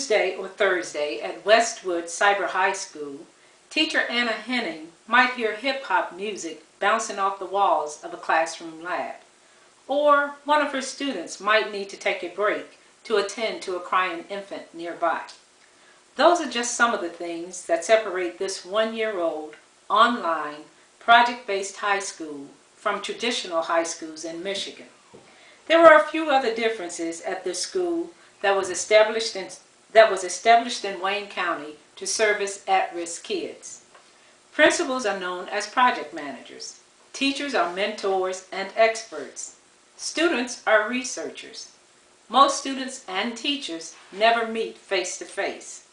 Tuesday or Thursday at Westwood Cyber High School, teacher Anna Henning might hear hip-hop music bouncing off the walls of a classroom lab. Or one of her students might need to take a break to attend to a crying infant nearby. Those are just some of the things that separate this one-year-old, online, project-based high school from traditional high schools in Michigan. There were a few other differences at this school that was established in Wayne County to service at-risk kids. Principals are known as project managers. Teachers are mentors and experts. Students are researchers. Most students and teachers never meet face-to-face.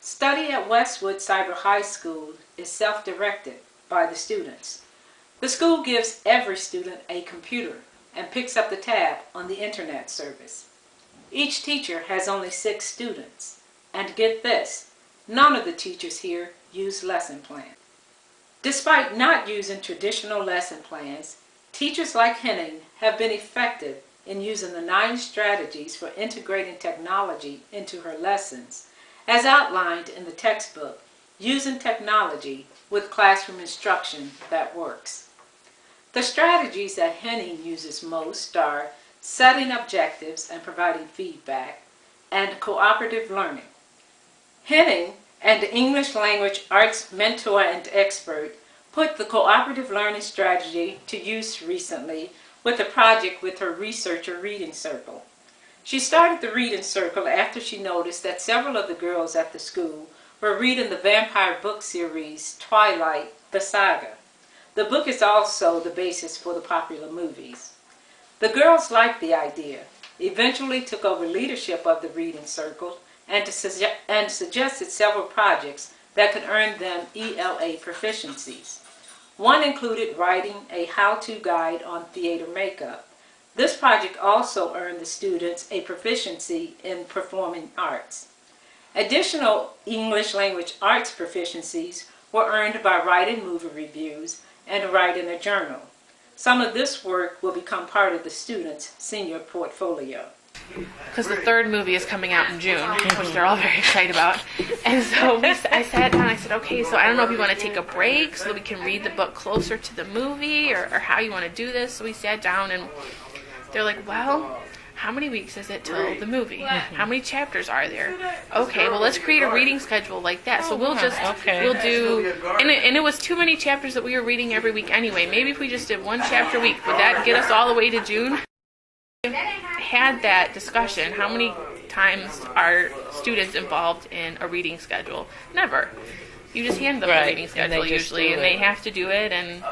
Study at Westwood Cyber High School is self-directed by the students. The school gives every student a computer and picks up the tab on the internet service. Each teacher has only 6 students. And get this, none of the teachers here use lesson plans. Despite not using traditional lesson plans, teachers like Henning have been effective in using the 9 strategies for integrating technology into her lessons, as outlined in the textbook, Using Technology with Classroom Instruction That Works. The strategies that Henning uses most are setting objectives and providing feedback, and cooperative learning. Henning, an English language arts mentor and expert, put the cooperative learning strategy to use recently with a project with her researcher reading circle. She started the reading circle after she noticed that several of the girls at the school were reading the vampire book series Twilight, the Saga. The book is also the basis for the popular movies. The girls liked the idea, eventually took over leadership of the reading circle, and suggested several projects that could earn them ELA proficiencies. One included writing a how-to guide on theater makeup. This project also earned the students a proficiency in performing arts. Additional English language arts proficiencies were earned by writing movie reviews and writing a journal. Some of this work will become part of the students' senior portfolio. Because the 3rd movie is coming out in June, which they're all very excited about. And so I sat down and I said, okay, so I don't know if you want to take a break so that we can read the book closer to the movie or how you want to do this. So we sat down and they're like, well, how many weeks is it till the movie? How many chapters are there? Okay, well, let's create a reading schedule like that. So we'll do, and it was too many chapters that we were reading every week anyway. Maybe if we just did 1 chapter a week, would that get us all the way to June? Had that discussion. How many times are students involved in a reading schedule? Never. You just hand them a reading schedule usually, and they have to do it. And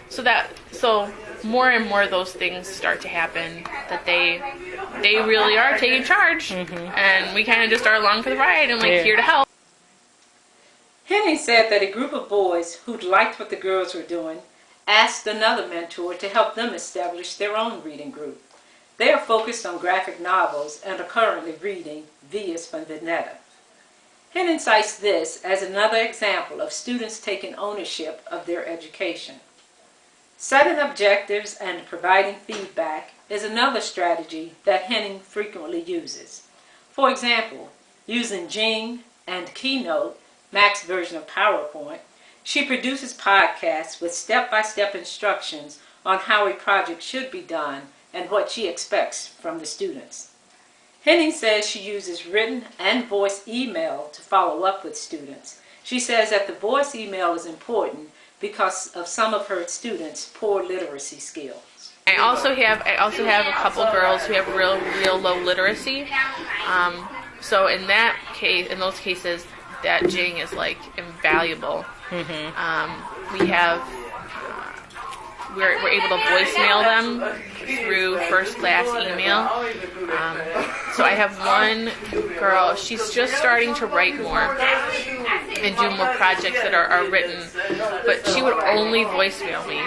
so more and more of those things start to happen, that they really are taking charge, and we kind of just are along for the ride and here to help. Henning said that a group of boys who liked what the girls were doing asked another mentor to help them establish their own reading group. They are focused on graphic novels and are currently reading V is for Vendetta. Henning cites this as another example of students taking ownership of their education. Setting objectives and providing feedback is another strategy that Henning frequently uses. For example, using Jing and Keynote, Mac's version of PowerPoint, she produces podcasts with step-by-step instructions on how a project should be done and what she expects from the students. Henning says she uses written and voice email to follow up with students. She says that the voice email is important because of some of her students' poor literacy skills. I also have a couple girls who have real low literacy. So in those cases, that Jing is invaluable. We're able to voicemail them through first class email. So I have one girl, she's just starting to write more and do more projects that are written, but she would only voicemail me.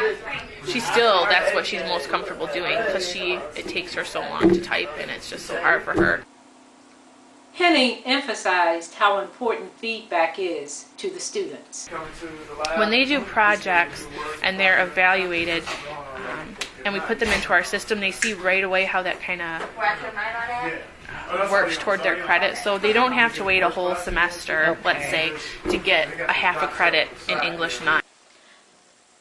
That's what she's most comfortable doing, because it takes her so long to type, and it's just so hard for her. Henning emphasized how important feedback is to the students. When they do projects and they're evaluated, and we put them into our system, they see right away how that kind of works toward their credit, so they don't have to wait a whole semester, let's say, to get a half a credit in English 9.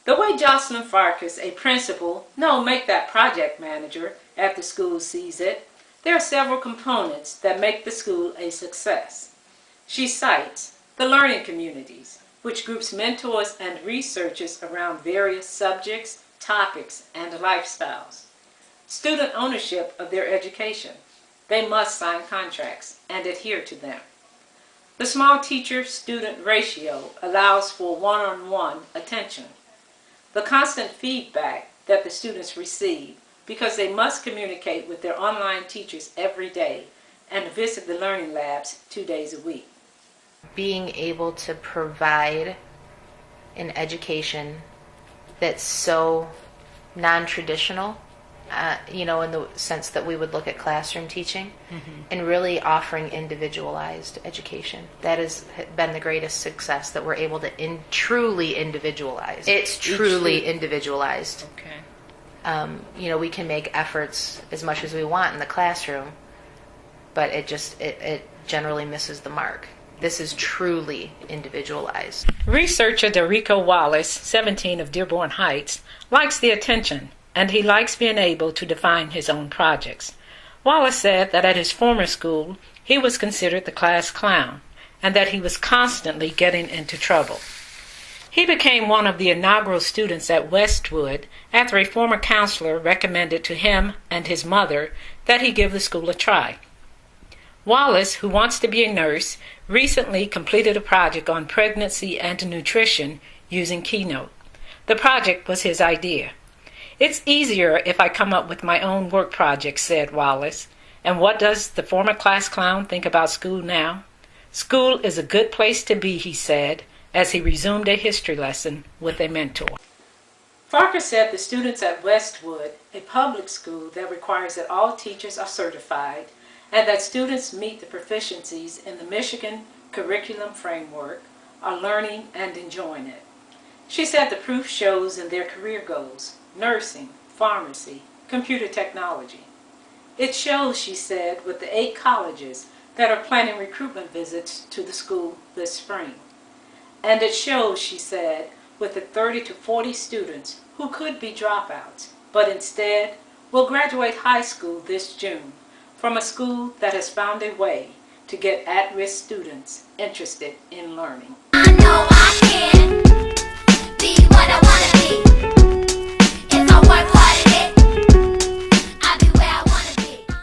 The way Jocelyn Farkas, a principal, make that project manager at the school sees it, there are several components that make the school a success. She cites the learning communities, which groups mentors and researchers around various subjects, topics, and lifestyles. Student ownership of their education. They must sign contracts and adhere to them. The small teacher-student ratio allows for one-on-one attention. The constant feedback that the students receive because they must communicate with their online teachers every day and visit the learning labs 2 days a week. Being able to provide an education that's so non-traditional, in the sense that we would look at classroom teaching, and really offering individualized education. That has been the greatest success, that we're able to truly individualize. It's truly individualized. Okay. We can make efforts as much as we want in the classroom, but it generally misses the mark. This is truly individualized. Researcher Derico Wallace, 17 of Dearborn Heights, likes the attention, and he likes being able to define his own projects. Wallace said that at his former school, he was considered the class clown, and that he was constantly getting into trouble. He became one of the inaugural students at Westwood after a former counselor recommended to him and his mother that he give the school a try. Wallace, who wants to be a nurse, recently completed a project on pregnancy and nutrition using Keynote. The project was his idea. "It's easier if I come up with my own work projects," said Wallace. And what does the former class clown think about school now? "School is a good place to be," he said, as he resumed a history lesson with a mentor. Farkas said the students at Westwood, a public school that requires that all teachers are certified, and that students meet the proficiencies in the Michigan curriculum framework, are learning and enjoying it. She said the proof shows in their career goals: nursing, pharmacy, computer technology. It shows, she said, with the 8 colleges that are planning recruitment visits to the school this spring. And it shows, she said, with the 30 to 40 students who could be dropouts, but instead will graduate high school this June from a school that has found a way to get at-risk students interested in learning.